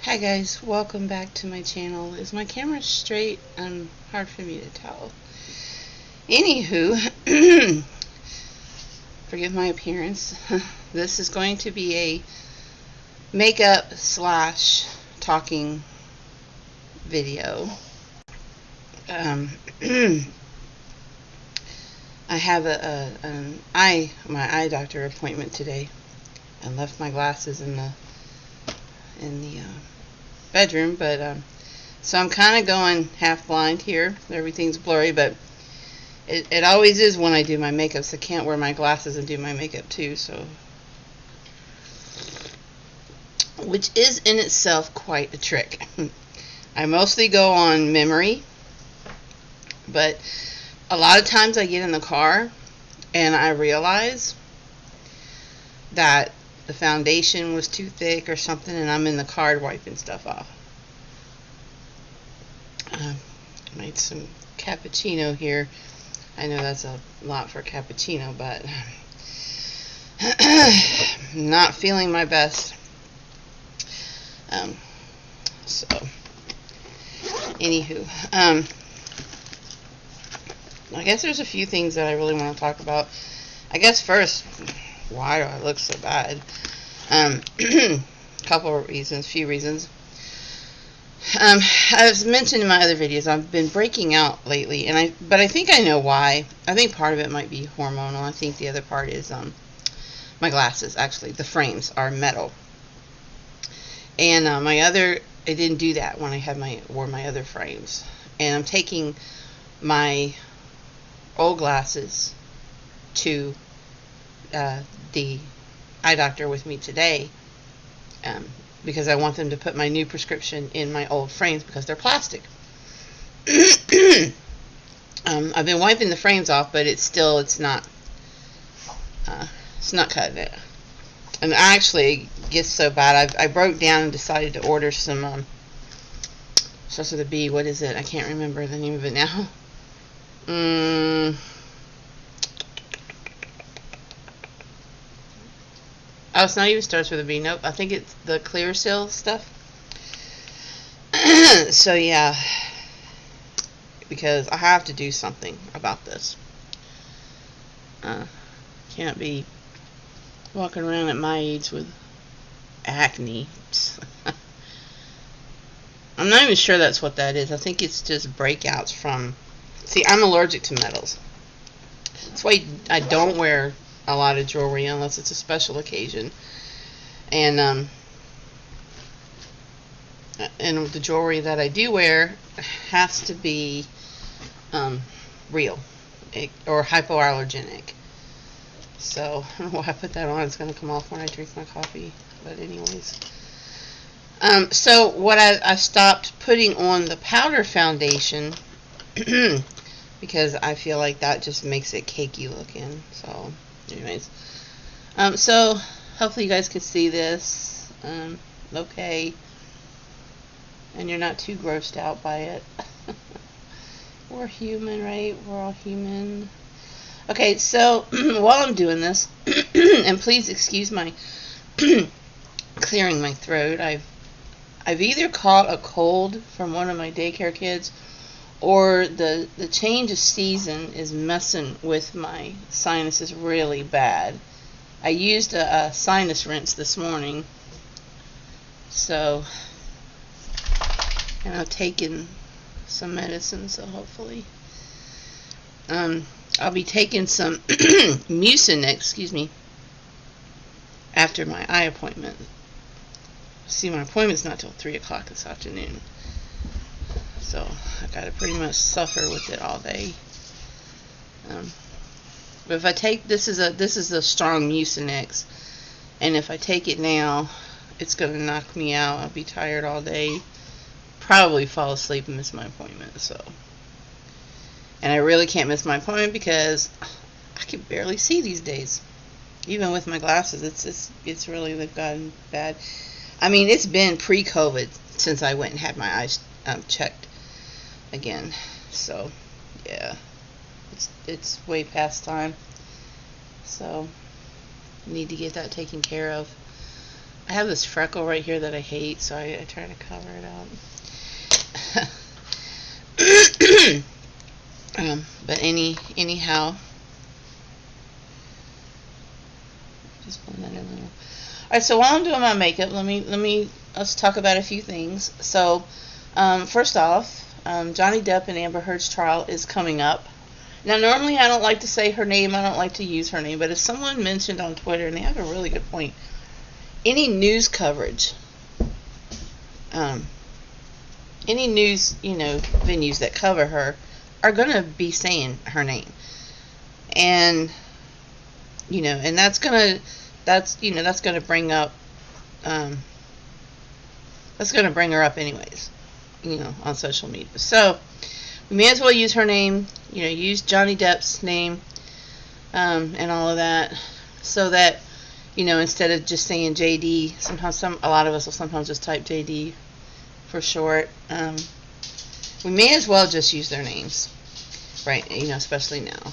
Hi guys, welcome back to my channel. Is my camera straight? Hard for me to tell. Anywho, forgive my appearance. This is going to be a makeup slash talking video. I have my eye doctor appointment today, and left my glasses in the bedroom, but so I'm kind of going half blind here. Everything's blurry, but it always is when I do my makeup, so I can't wear my glasses and do my makeup too, so which is in itself quite a trick. I mostly go on memory, but a lot of times I get in the car and I realize that the foundation was too thick or something, and I'm in the car wiping stuff off. Made some cappuccino here. I know that's a lot for cappuccino, but not feeling my best. So, anywho, I guess there's a few things that I really want to talk about. I guess first, why do I look so bad? Few reasons. As mentioned in my other videos, I've been breaking out lately, but I think I know why. I think part of it might be hormonal. I think the other part is my glasses. Actually, the frames are metal, and I didn't do that when I wore my other frames, and I'm taking my old glasses to the eye doctor with me today, because I want them to put my new prescription in my old frames because they're plastic. I've been wiping the frames off, but it's not cutting it. And actually, it gets so bad, I broke down and decided to order some starts with a B. What is it? I can't remember the name of it now. Oh, it's not even starts with a B. Nope, I think it's the clear seal stuff. So yeah, because I have to do something about this. Can't be walking around at my age with acne. I'm not even sure that's what that is. I think it's just breakouts from... See, I'm allergic to metals. That's why I don't wear a lot of jewelry unless it's a special occasion, and the jewelry that I do wear has to be real or hypoallergenic. So I don't know why I put that on. It's going to come off when I drink my coffee, but anyways, so what I stopped putting on the powder foundation because I feel like that just makes it cakey looking. So anyways, so hopefully you guys can see this okay, and you're not too grossed out by it. We're human, right? We're all human. Okay, so while I'm doing this, and please excuse my clearing my throat, I've either caught a cold from one of my daycare kids, or the change of season is messing with my sinuses really bad. I used a sinus rinse this morning, so, and I've taken some medicine, so hopefully I'll be taking some Mucinex, after my eye appointment. See, my appointment's not till 3 o'clock this afternoon, so I gotta pretty much suffer with it all day. But if I take this is a strong Mucinex, and if I take it now, it's gonna knock me out. I'll be tired all day, probably fall asleep and miss my appointment. So, and I really can't miss my appointment because I can barely see these days, even with my glasses. It's really, they've gotten bad. I mean, it's been pre-COVID since I went and had my eyes checked again. So yeah, it's way past time. So need to get that taken care of. I have this freckle right here that I hate, so I try to cover it up. But anyhow, just blend that in a little. All right, so while I'm doing my makeup, let's talk about a few things. So, first off, Johnny Depp and Amber Heard's trial is coming up. Now, normally I don't like to say her name. I don't like to use her name, but as someone mentioned on Twitter, and they have a really good point, any news coverage, any news, venues that cover her are going to be saying her name. And, and that's going to bring up, that's going to bring her up anyways, on social media. So, we may as well use her name, use Johnny Depp's name, and all of that, so that, instead of just saying JD, a lot of us will sometimes just type JD for short. We may as well just use their names, right? Especially now.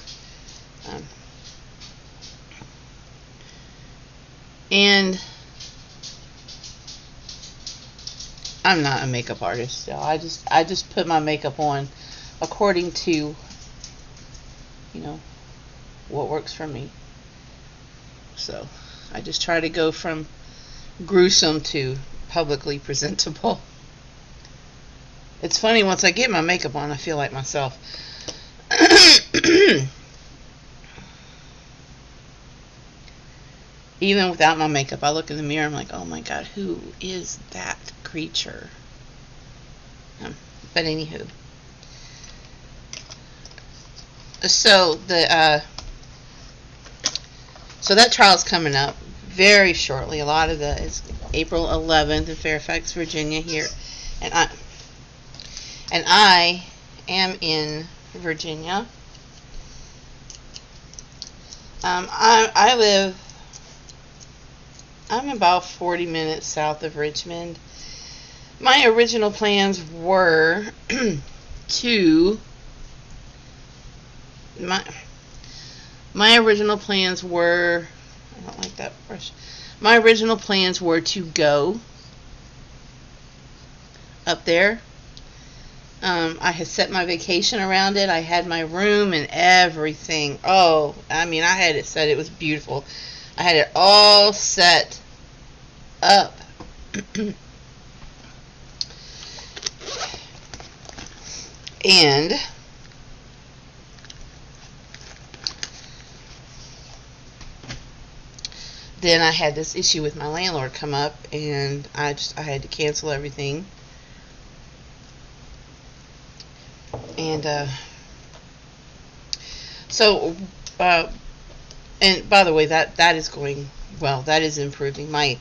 And I'm not a makeup artist, so I just put my makeup on according to, what works for me. So I just try to go from gruesome to publicly presentable. It's funny, once I get my makeup on, I feel like myself. Even without my makeup, I look in the mirror, I'm like, oh my God, who is that creature? But anywho. So that trial's coming up very shortly. A lot of it's April 11th in Fairfax, Virginia here. And I am in Virginia. I'm about 40 minutes south of Richmond. My original plans were my original plans were, I don't like that brush. My original plans were to go up there. I had set my vacation around it. I had my room and everything. Oh, I had it set. It was beautiful. I had it all set up. And then I had this issue with my landlord come up, and I had to cancel everything. And and by the way, that is going well. That is improving. Hi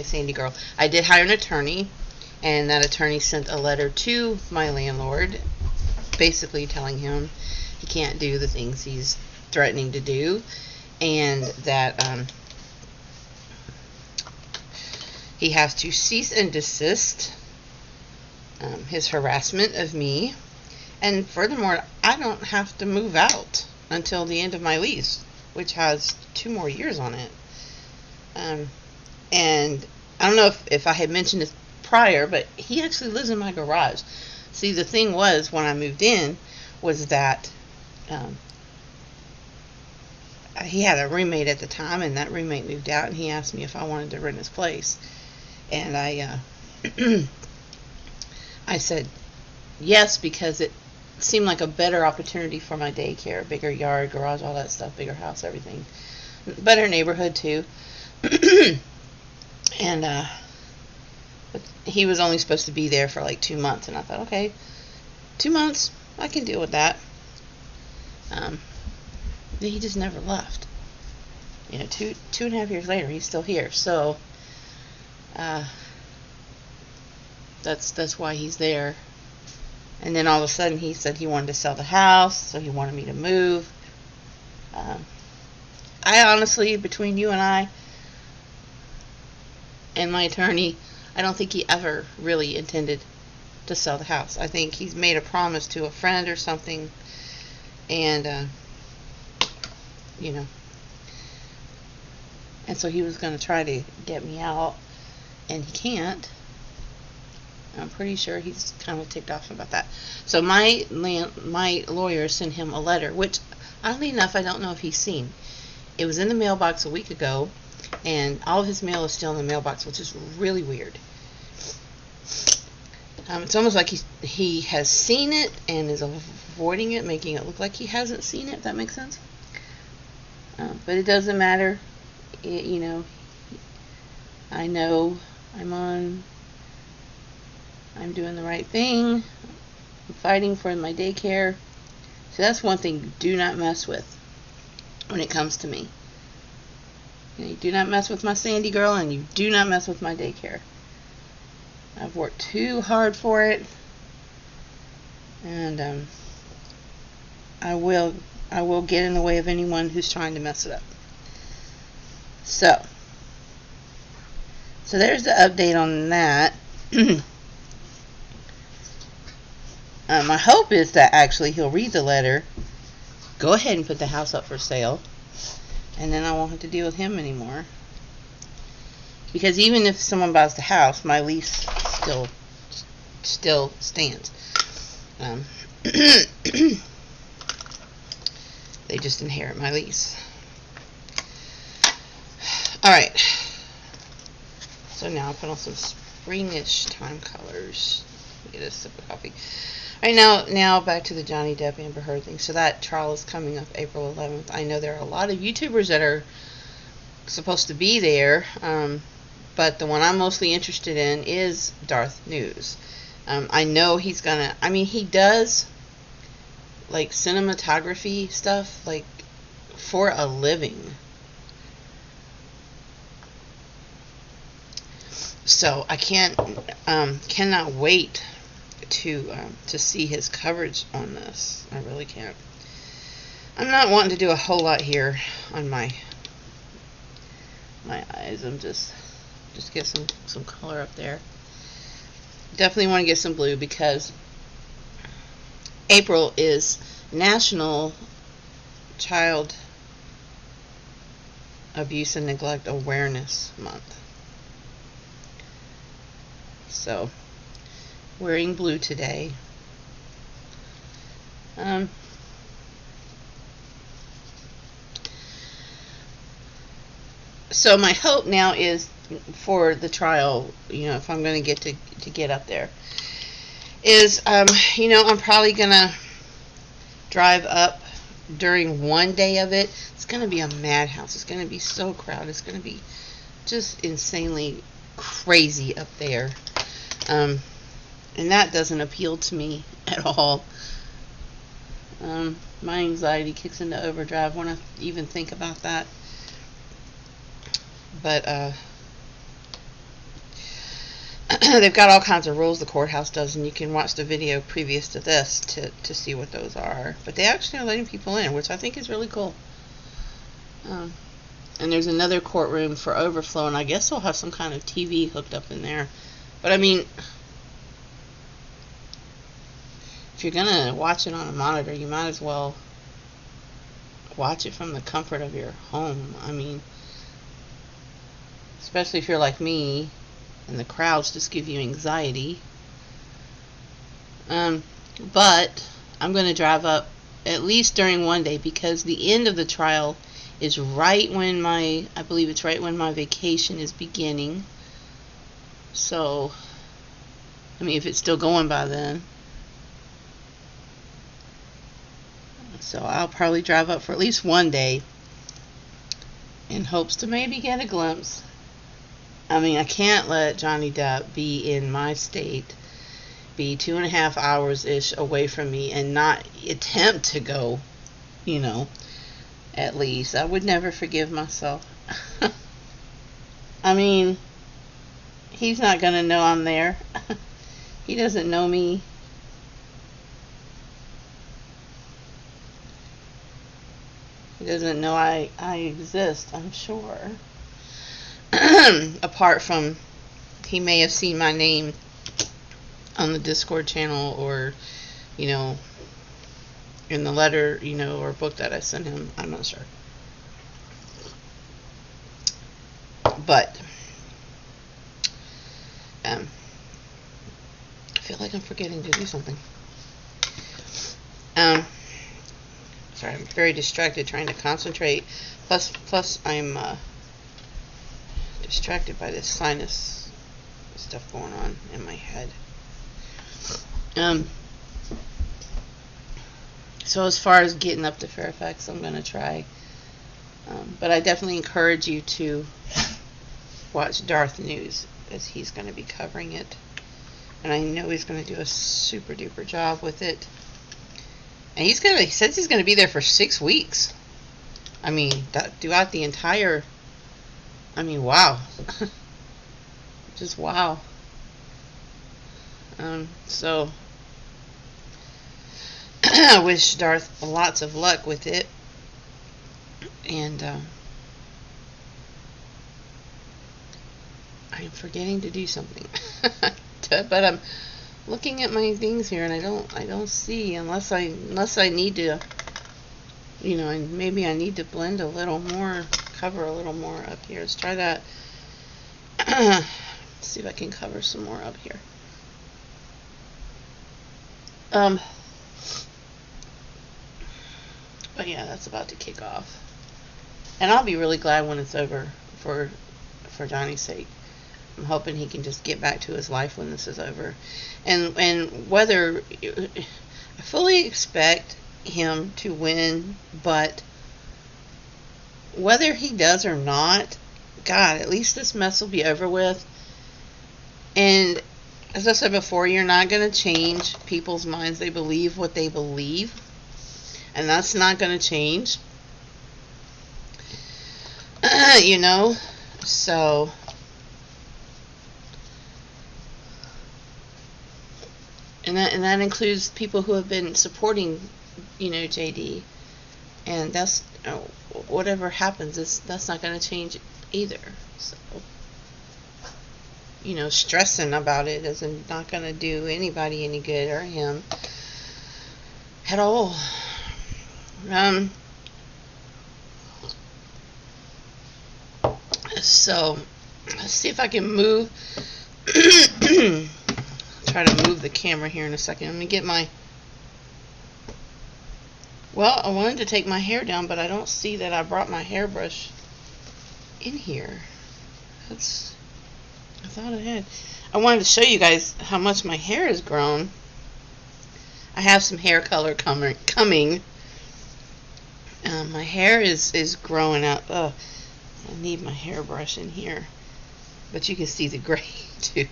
Sandy girl. I did hire an attorney, and that attorney sent a letter to my landlord, basically telling him he can't do the things he's threatening to do, and that he has to cease and desist his harassment of me. And furthermore, I don't have to move out until the end of my lease, which has 2 more years on it. And I don't know if I had mentioned this prior, but he actually lives in my garage. See, the thing was, when I moved in, was that he had a roommate at the time, and that roommate moved out, and he asked me if I wanted to rent his place. And I said yes, because it seemed like a better opportunity for my daycare, bigger yard, garage, all that stuff, bigger house, everything, better neighborhood too. And but he was only supposed to be there for like 2 months, and I thought, okay, 2 months, I can deal with that. He just never left. 2.5 years later, he's still here. So that's why he's there. And then all of a sudden he said he wanted to sell the house, so he wanted me to move. I honestly, between you and I and my attorney, I don't think he ever really intended to sell the house. I think he's made a promise to a friend or something, and And so he was going to try to get me out, and he can't. I'm pretty sure he's kind of ticked off about that. So my lawyer sent him a letter, which, oddly enough, I don't know if he's seen. It was in the mailbox a week ago, and all of his mail is still in the mailbox, which is really weird. It's almost like he has seen it and is avoiding it, making it look like he hasn't seen it, if that makes sense. But it doesn't matter. I know I'm doing the right thing. I'm fighting for my daycare. So that's one thing you do not mess with when it comes to me. You do not mess with my Sandy girl, and you do not mess with my daycare. I've worked too hard for it, and I will get in the way of anyone who's trying to mess it up. So there's the update on that. My hope is that actually he'll read the letter, go ahead and put the house up for sale, and then I won't have to deal with him anymore. Because even if someone buys the house, my lease still stands. They just inherit my lease. Alright. So now I'll put on some springish time colors. Get a sip of coffee. Alright, now back to the Johnny Depp Amber Heard thing. So that trial is coming up April 11th. I know there are a lot of YouTubers that are supposed to be there, but the one I'm mostly interested in is Darth News. I know he's gonna, he does like cinematography stuff like for a living. So I cannot wait to see his coverage on this. I really can't. I'm not wanting to do a whole lot here on my eyes. I'm just get some color up there. Definitely want to get some blue because April is National Child Abuse and Neglect Awareness Month. So, wearing blue today. So my hope now is for the trial, if I'm going to get up there, is, I'm probably going to drive up during one day of it. It's going to be a madhouse. It's going to be so crowded. It's going to be just insanely crazy up there. And that doesn't appeal to me at all. My anxiety kicks into overdrive when I even think about that. But they've got all kinds of rules, the courthouse does, and you can watch the video previous to this to see what those are. But they actually are letting people in, which I think is really cool. And there's another courtroom for overflow, and I guess they'll have some kind of TV hooked up in there. But if you're gonna watch it on a monitor, you might as well watch it from the comfort of your home. Especially if you're like me and the crowds just give you anxiety. But I'm going to drive up at least during one day because the end of the trial is right when I believe it's right when my vacation is beginning. So, if it's still going by then. So I'll probably drive up for at least one day in hopes to maybe get a glimpse. I can't let Johnny Depp be in my state, be 2.5 hours-ish away from me and not attempt to go, at least. I would never forgive myself. He's not going to know I'm there. He doesn't know me. He doesn't know I exist, I'm sure. Apart from, he may have seen my name on the Discord channel or, in the letter, or book that I sent him. I'm not sure. But I feel like I'm forgetting to do something. Sorry, I'm very distracted trying to concentrate. Plus I'm distracted by this sinus stuff going on in my head. So as far as getting up to Fairfax, I'm going to try. But I definitely encourage you to watch Darth News, as he's going to be covering it. And I know he's going to do a super duper job with it. And he says he's going to be there for 6 weeks. I mean, throughout the entire, wow. Just wow. So, I wish Darth lots of luck with it. And, I am forgetting to do something. But I'm looking at my things here, and I don't see, unless I need to, maybe I need to blend a little more, cover a little more up here. Let's try that. See if I can cover some more up here. But yeah, that's about to kick off, and I'll be really glad when it's over for Johnny's sake. I'm hoping he can just get back to his life when this is over. And whether, I fully expect him to win, but whether he does or not, God, at least this mess will be over with. And as I said before, you're not going to change people's minds. They believe what they believe, and that's not going to change. So and that includes people who have been supporting, JD, and that's whatever happens, that's not going to change either. So, stressing about it is not going to do anybody any good, or him at all. So let's see if I can move. Try to move the camera here in a second. Let me get I wanted to take my hair down, but I don't see that I brought my hairbrush in here. I thought I had. I wanted to show you guys how much my hair has grown. I have some hair color coming. My hair is growing out. I need my hairbrush in here, but you can see the gray too.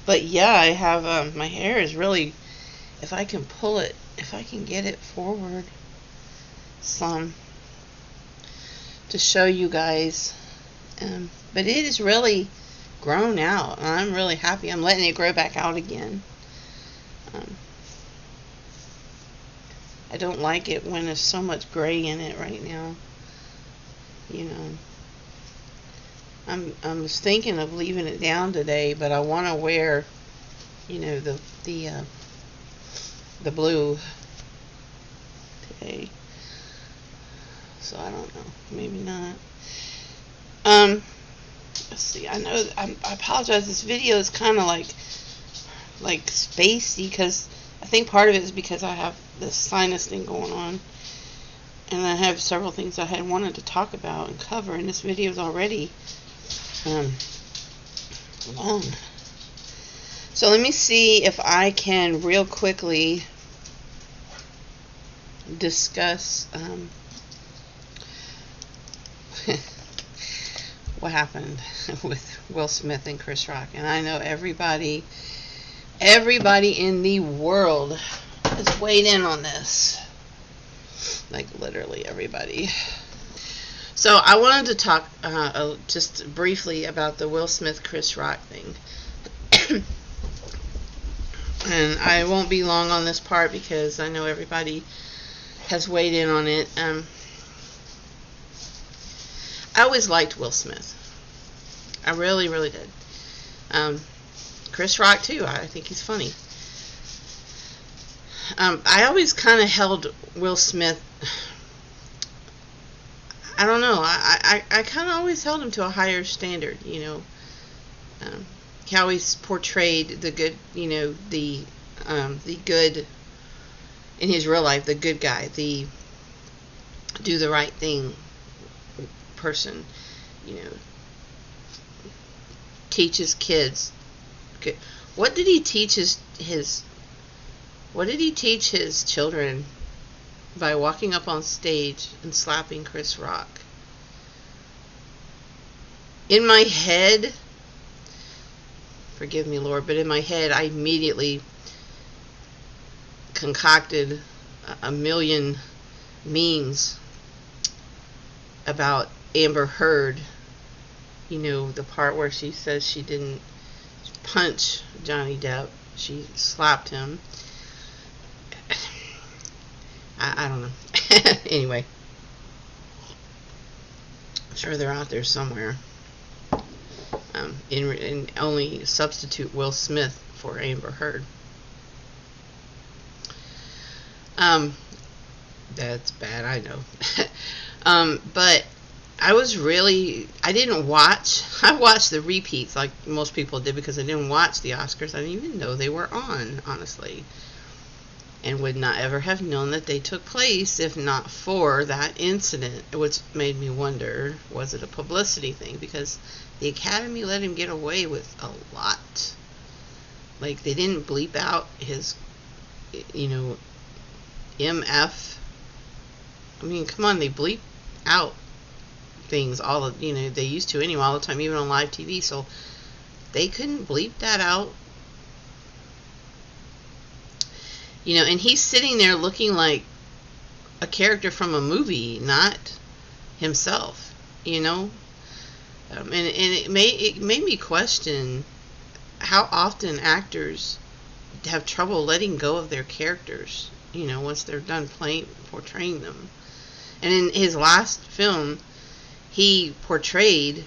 But yeah, I have, my hair is really, if I can pull it, if I can get it forward some to show you guys, but it is really grown out, and I'm really happy. I'm letting it grow back out again. I don't like it when there's so much gray in it right now. I'm just thinking of leaving it down today, but I want to wear, the blue today. So I don't know, maybe not. Let's see. I know I apologize. This video is kind of like spacey, because I think part of it is because I have this sinus thing going on, and I have several things I had wanted to talk about and cover, and this video is already long. So let me see if I can real quickly discuss what happened with Will Smith and Chris Rock. And I know everybody in the world has weighed in on this, like literally everybody. So I wanted to talk just briefly about the Will Smith Chris Rock thing. And I won't be long on this part because I know everybody has weighed in on it. I always liked Will Smith. I really, really did. Chris Rock too. I think he's funny. I always kind of held Will Smith, I don't know. I kind of always held him to a higher standard. He always portrayed the good. The good in his real life, the good guy, the do the right thing person. Teaches kids. What did he teach his What did he teach his children by walking up on stage and slapping Chris Rock? In my head, forgive me, Lord, but in my head, I immediately concocted a million memes about Amber Heard. The part where she says she didn't punch Johnny Depp, she slapped him. I don't know. Anyway, I'm sure they're out there somewhere. And only substitute Will Smith for Amber Heard. That's bad, I know. But I watched the repeats like most people did because I didn't watch the Oscars. I didn't even know they were on, honestly. And would not ever have known that they took place if not for that incident, which made me wonder, was it a publicity thing? Because the Academy let him get away with a lot. Like, they didn't bleep out his, MF. I mean, come on, they bleep out things they used to anyway all the time, even on live TV, so they couldn't bleep that out. And he's sitting there looking like a character from a movie, not himself, and it made me question how often actors have trouble letting go of their characters, once they're done portraying them. And in his last film, he portrayed,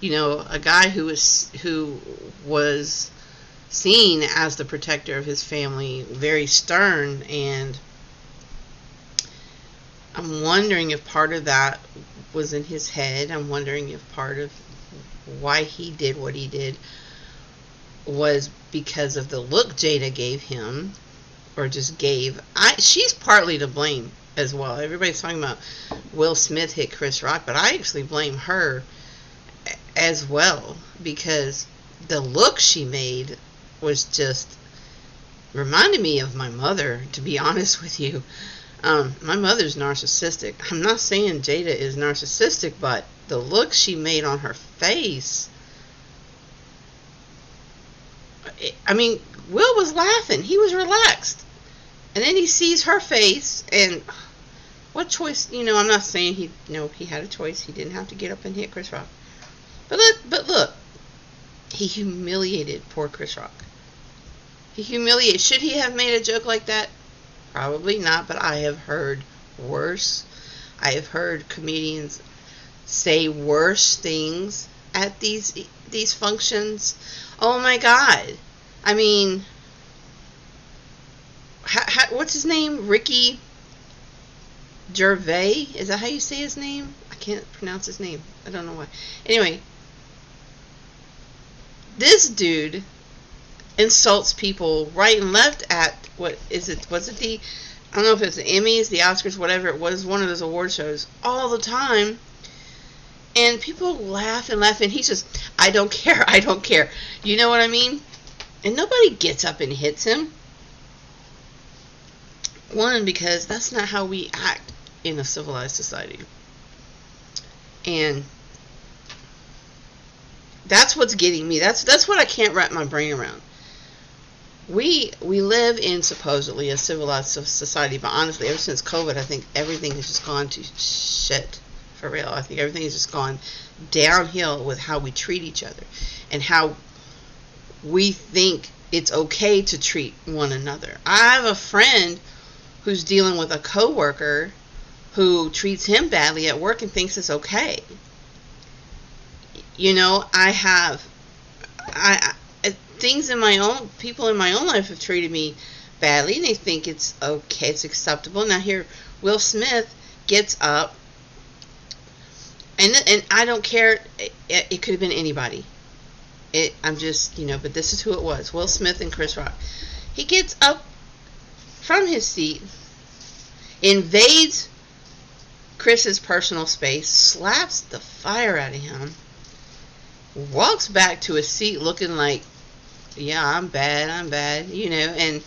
a guy who was seen as the protector of his family, very stern, and I'm wondering if part of that was in his head. I'm wondering if part of why he did what he did was because of the look Jada gave him, or just gave. She's partly to blame as well. Everybody's talking about Will Smith hit Chris Rock, but I actually blame her as well, because the look she made was just reminded me of my mother, to be honest with you. My mother's narcissistic. I'm not saying Jada is narcissistic, but the look she made on her face, Will was laughing. He was relaxed. And then he sees her face, and what choice, I'm not saying he had a choice. He didn't have to get up and hit Chris Rock. But look, he humiliated poor Chris Rock. Should he have made a joke like that? Probably not, but I have heard worse. I have heard comedians say worse things at these functions. Oh my God. What's his name? Ricky Gervais? Is that how you say his name? I can't pronounce his name. I don't know why. Anyway, this dude insults people right and left at, was it the, I don't know if it's the Emmys, the Oscars, whatever it was, one of those award shows, all the time. And people laugh and laugh, and he's just, I don't care. You know what I mean? And nobody gets up and hits him. One, because that's not how we act in a civilized society. And that's what's getting me. That's what I can't wrap my brain around. We live in supposedly a civilized society, but honestly, ever since COVID, I think everything has just gone to shit. For real. I think everything has just gone downhill with how we treat each other and how we think it's okay to treat one another. I have a friend who's dealing with a coworker who treats him badly at work and thinks it's okay. People in my own life have treated me badly, and they think it's okay, it's acceptable. Now here, Will Smith gets up And I don't care. It could have been anybody. I'm just, but this is who it was. Will Smith and Chris Rock. He gets up from his seat, invades Chris's personal space, slaps the fire out of him, walks back to his seat looking like, yeah, I'm bad, and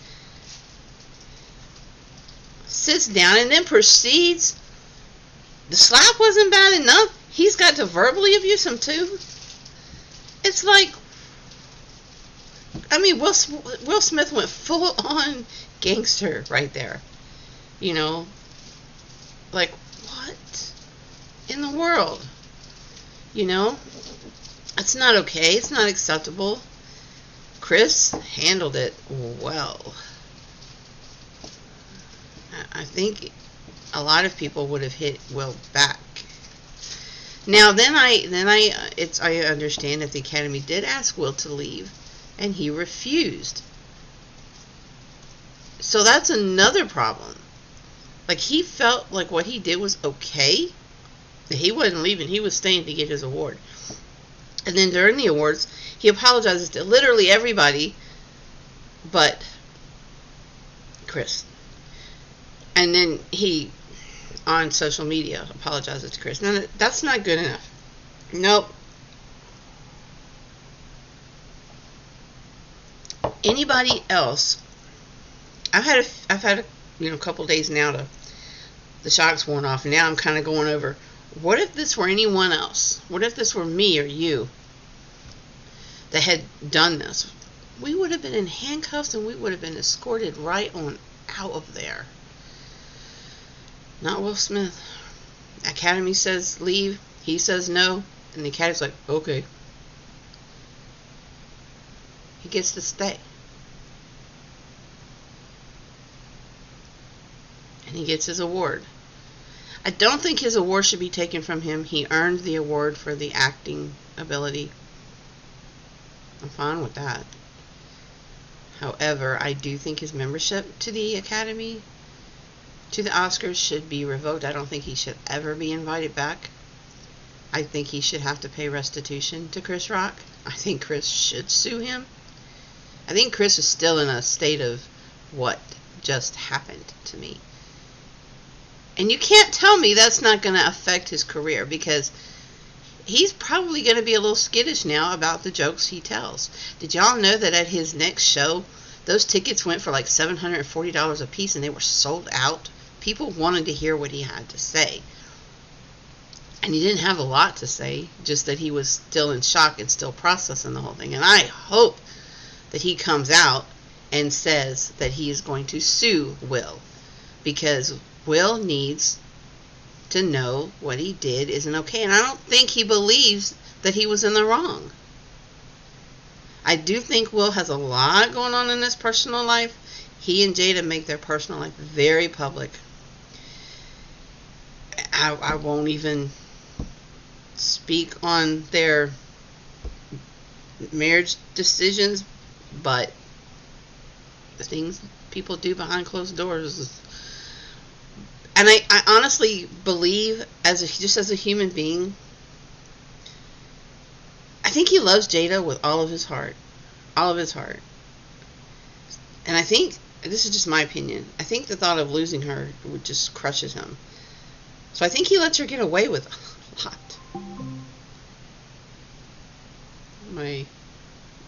sits down and then proceeds. The slap wasn't bad enough. He's got to verbally abuse him too. It's like, Will Smith went full on gangster right there. Like, what in the world? It's not okay. It's not acceptable. Chris handled it well. I think a lot of people would have hit Will back. Now, I understand that the Academy did ask Will to leave, and he refused. So that's another problem. Like, he felt like what he did was okay. He wasn't leaving. He was staying to get his award. And then during the awards, he apologizes to literally everybody but Chris. And then he, on social media, apologizes to Chris. Now, that's not good enough. Nope. Anybody else? I've had a couple days now to the shock's worn off, and now I'm kind of going over. What if this were anyone else? What if this were me or you that had done this? We would have been in handcuffs and we would have been escorted right on out of there. Not Will Smith. Academy says leave. He says no. And the Academy's like, okay. He gets to stay. And he gets his award. I don't think his award should be taken from him. He earned the award for the acting ability. I'm fine with that. However, I do think his membership to the Academy, to the Oscars, should be revoked. I don't think he should ever be invited back. I think he should have to pay restitution to Chris Rock. I think Chris should sue him. I think Chris is still in a state of what just happened to me. And you can't tell me that's not going to affect his career, because he's probably going to be a little skittish now about the jokes he tells. Did y'all know that at his next show, those tickets went for like $740 a piece and they were sold out? People wanted to hear what he had to say. And he didn't have a lot to say, just that he was still in shock and still processing the whole thing. And I hope that he comes out and says that he is going to sue Will, because Will needs to know what he did isn't okay. And I don't think he believes that he was in the wrong. I do think Will has a lot going on in his personal life. He and Jada make their personal life very public. I won't even speak on their marriage decisions, but the things people do behind closed doors. And I honestly believe, just as a human being, I think he loves Jada with all of his heart. All of his heart. And I think, this is just my opinion, I think the thought of losing her would just crushes him. So I think he lets her get away with a lot. My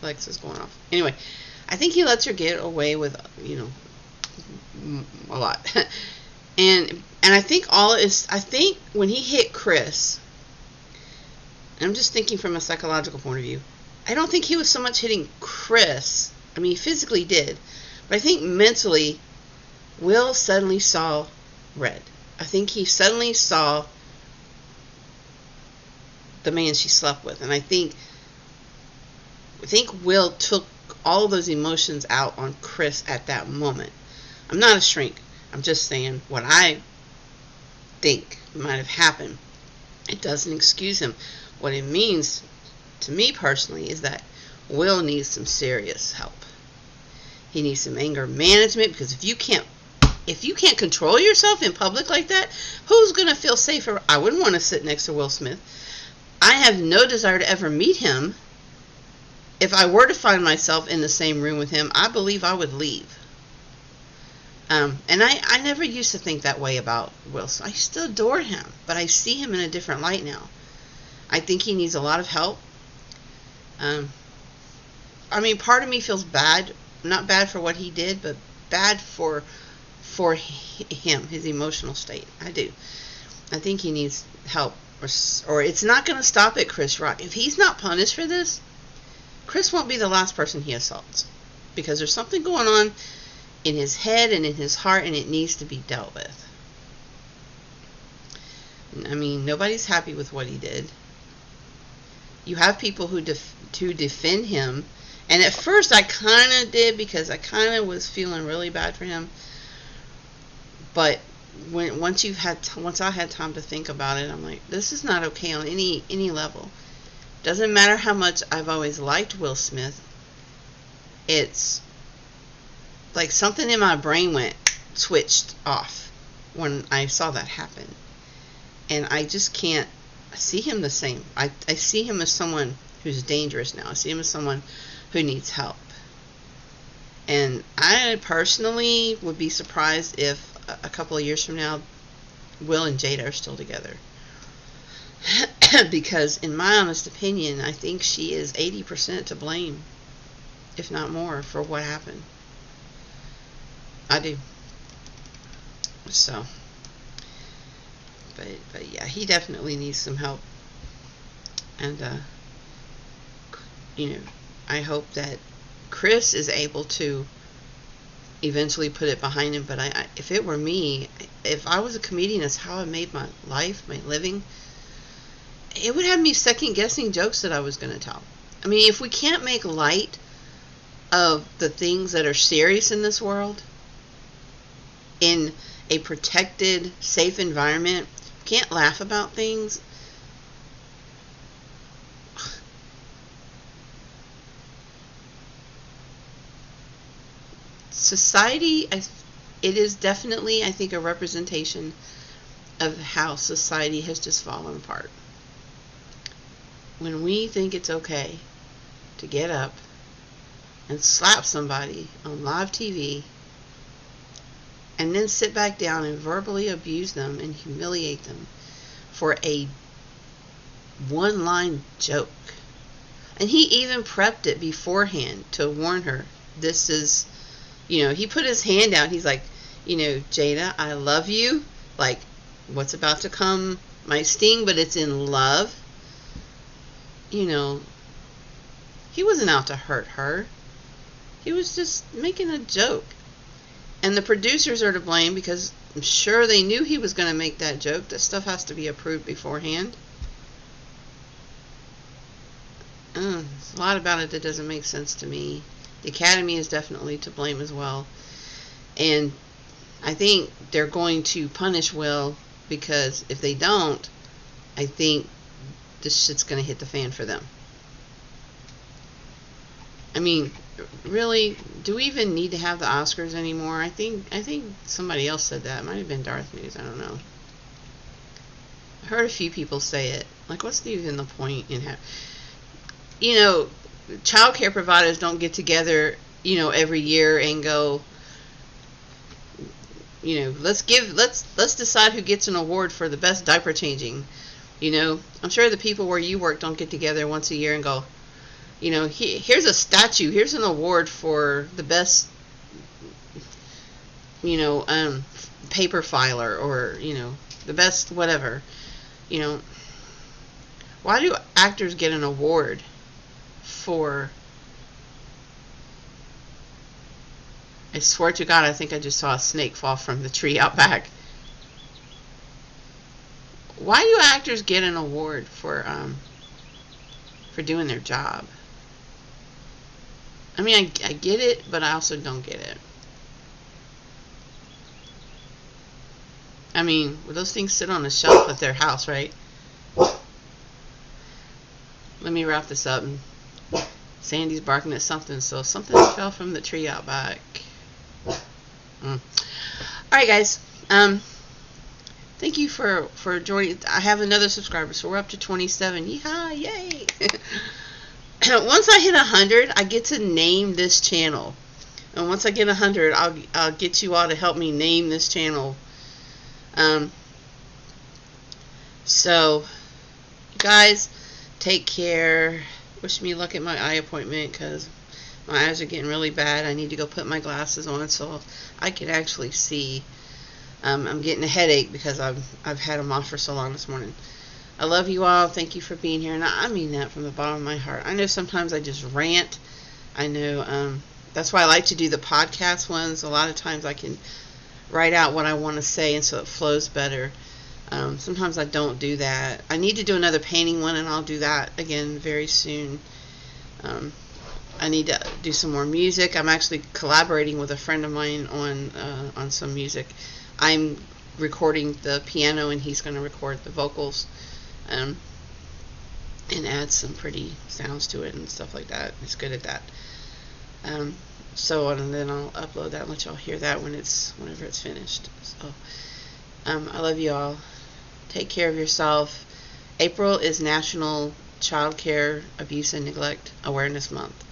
Alexa's going off. Anyway, I think he lets her get away with, a lot. And I think I think when he hit Chris, and I'm just thinking from a psychological point of view, I don't think he was so much hitting Chris. I mean, he physically did. But I think mentally, Will suddenly saw red. I think he suddenly saw the man she slept with. And I think Will took all those emotions out on Chris at that moment. I'm not a shrink. I'm just saying what I think might have happened. It doesn't excuse him. What it means to me personally is that Will needs some serious help. He needs some anger management, because if you can't if you can't control yourself in public like that, who's going to feel safer? I wouldn't want to sit next to Will Smith. I have no desire to ever meet him. If I were to find myself in the same room with him, I believe I would leave. And I never used to think that way about Will Smith. I still adore him, but I see him in a different light now. I think he needs a lot of help. I mean, part of me feels bad, not bad for what he did, but bad for him, his emotional state. I do. I think he needs help, or it's not going to stop at Chris Rock. If he's not punished for this, Chris won't be the last person he assaults, because there's something going on in his head and in his heart, and it needs to be dealt with. I mean, nobody's happy with what he did. You have people who defend him, and at first I kind of did, because I kind of was feeling really bad for him. But once I had time to think about it, I'm like, this is not okay on any level. Doesn't matter how much I've always liked Will Smith. It's like something in my brain switched off when I saw that happen. And I just can't see him the same. I see him as someone who's dangerous now. I see him as someone who needs help. And I personally would be surprised if a couple of years from now, Will and Jada are still together. Because in my honest opinion, I think she is 80% to blame, if not more, for what happened. I do. So, but yeah, he definitely needs some help. And I hope that Chris is able to eventually put it behind him. But if it were me, if I was a comedian, that's how I made my life, my living, it would have me second guessing jokes that I was going to tell. I mean, if we can't make light of the things that are serious in this world, in a protected, safe environment, can't laugh about things. Society, it is definitely, I think, a representation of how society has just fallen apart. When we think it's okay to get up and slap somebody on live TV and then sit back down and verbally abuse them and humiliate them for a one-line joke. And he even prepped it beforehand to warn her. This is, he put his hand out. He's like, Jada, I love you. Like, what's about to come might sting, but it's in love. He wasn't out to hurt her. He was just making a joke. And the producers are to blame, because I'm sure they knew he was going to make that joke. That stuff has to be approved beforehand. There's a lot about it that doesn't make sense to me. The Academy is definitely to blame as well. And I think they're going to punish Will, because if they don't, I think this shit's going to hit the fan for them. I mean, really, do we even need to have the Oscars anymore? I think somebody else said that. It might have been Darth News. I don't know. I heard a few people say it. Like, what's even the point in having... child care providers don't get together, every year and go, let's decide who gets an award for the best diaper changing. I'm sure the people where you work don't get together once a year and go, here's a statue, here's an award for the best, paper filer, or, the best whatever. Why do actors get an award for... I swear to God, I think I just saw a snake fall from the tree out back. Why do actors get an award for doing their job? I mean, I get it, but I also don't get it. I mean, those things sit on a shelf at their house, right? Let me wrap this up. Sandy's barking at something, so something fell from the tree out back. Alright, Alright, guys. Thank you for joining. I have another subscriber, so we're up to 27. Yeehaw, yay! Once I hit 100, I get to name this channel. And once I get 100, I'll get you all to help me name this channel. So, you guys, take care. Wish me luck at my eye appointment, because my eyes are getting really bad. I need to go put my glasses on so I can actually see. I'm getting a headache because I've had them off for so long this morning. I love you all. Thank you for being here, and I mean that from the bottom of my heart. I know sometimes I just rant. I know that's why I like to do the podcast ones. A lot of times I can write out what I want to say, and so it flows better. Sometimes I don't do that. I need to do another painting one, and I'll do that again very soon. I need to do some more music. I'm actually collaborating with a friend of mine on some music. I'm recording the piano, and he's going to record the vocals. And add some pretty sounds to it and stuff like that. He's good at that. And then I'll upload that and let y'all hear that whenever it's finished. So I love you all. Take care of yourself. April is National Child Care Abuse and Neglect Awareness Month.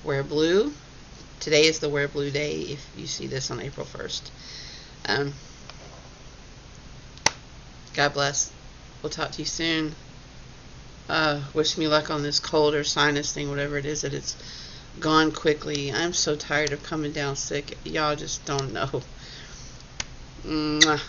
Wear blue. Today is the Wear Blue Day if you see this on April 1st. God bless. We'll talk to you soon. Wish me luck on this cold or sinus thing, whatever it is, that it's gone quickly. I'm so tired of coming down sick. Y'all just don't know. Mwah.